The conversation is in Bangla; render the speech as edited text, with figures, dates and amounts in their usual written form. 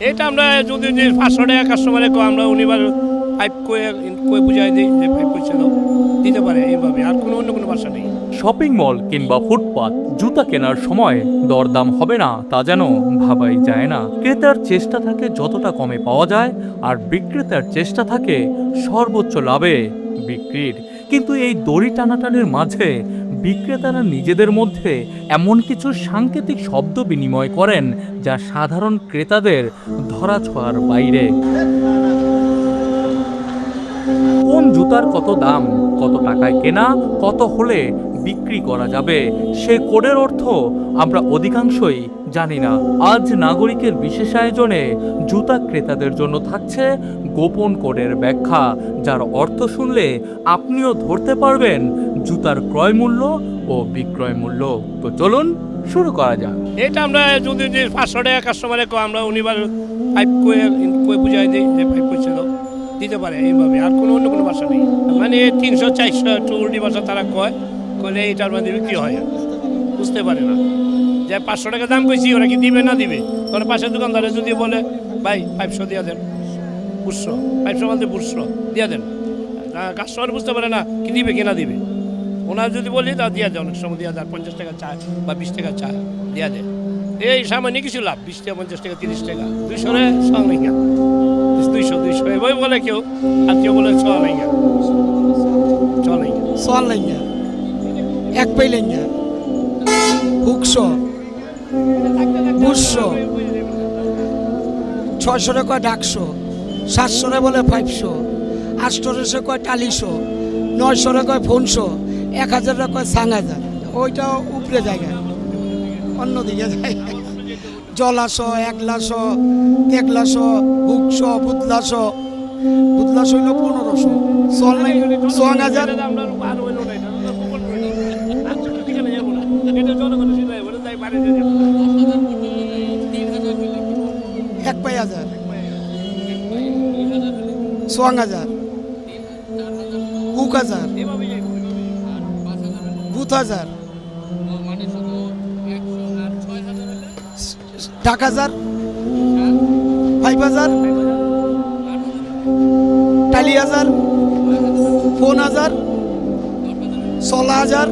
এটা আমরা যদি 500 টাকা কাস্টমারে আমরা উনিবার পাইপ কয়ে বুঝাই দিই যে পাইপ পয়সা দাও, দিতে পারে এইভাবে, আর কোনো অন্য কোনো ভাষা নেই। শপিং মল কিংবা ফুটপাত জুতা কেনার সময় দরদাম হবে না তা যেন ভাবাই যায় না। ক্রেতার চেষ্টা থাকে যতটা কমে পাওয়া যায়, আর বিক্রেতার চেষ্টা থাকে সর্বোচ্চ লাভে বিক্রির। কিন্তু এই দড়ি টানাটানির মাঝে বিক্রেতারা নিজেদের মধ্যে এমন কিছু সাংকেতিক শব্দ বিনিময় করেন যা সাধারণ ক্রেতাদের ধরাছোঁয়ার বাইরে। কোন জুতার কত দাম, কত টাকায় কেনা, কত হলে বিক্রি করা যাবে, সে কোডের অর্থ আমরা অধিকাংশই জানি না। আজ নাগরিকের বিশেষ আয়োজনে জুতা ক্রেতাদের জন্য থাকছে গোপন কোডের ব্যাখ্যা, যার অর্থ শুনলে আপনিও ধরতে পারবেন জুতার ক্রয় মূল্য ও বিক্রয় মূল্য। তো চলুন শুরু করা যাক। এটা আমরা যদি 500 টাকা কাস্টমারে আমরা উনিবার পাইপ কয়ে বুঝাই দিই যে পাইপ পয়সা দাও, দিতে পারে এইভাবে, আর কোনো অন্য কোনো ভাষা নেই। মানে 300 400 একটু উল্টি ভাষা তারা কইলে এইটার মানে বিক্রি হয়, বুঝতে পারে না যে 500 টাকা দাম কইছি, ওরা কি দিবে না দিবে। তখন পাশের দোকানদারে যদি বলে ভাই 500 দিয়া দেন, 500 মানে 500 দিয়া দেন, কাস্টমার বুঝতে পারে না কি দিবে কি না দিবে। ওনার যদি বলি তা দিয়া দেয়, অনেক সময় দিয়া দেয় 50 টাকা চায় বা 20 টাকা চায়, দিয়া দেয়। এই সামান্য কিছু লাভ, 20 টাকা 50 টাকা 30 টাকা 200 রে 100 লেঙ্গা, 200 এভাবে বলে কেউ, আর কেউ বলে 100 লেঙ্গা, 100 লেঙ্গা, 100 লেঙ্গা, এক পাই লেঙ্গা, হুকশো, বুসশো, 600 কয় ডাকশো, 700 বলে 500, 800 কয় টালিশো, 900 কয় ফোনশো, 1000 কয় সাংহাজার। ওইটা উপরে জায়গা, অন্যদিকে যায় জলাশো, একলাশো, তেগলাশো, হুকশো, বুদলাশো হইল 1500, 1000 এক পাই হাজার, 1000, হুক হাজার, বুথ হাজার, ঢাক হাজার, 5000, টালি হাজার, ফোন হাজার, 16,000,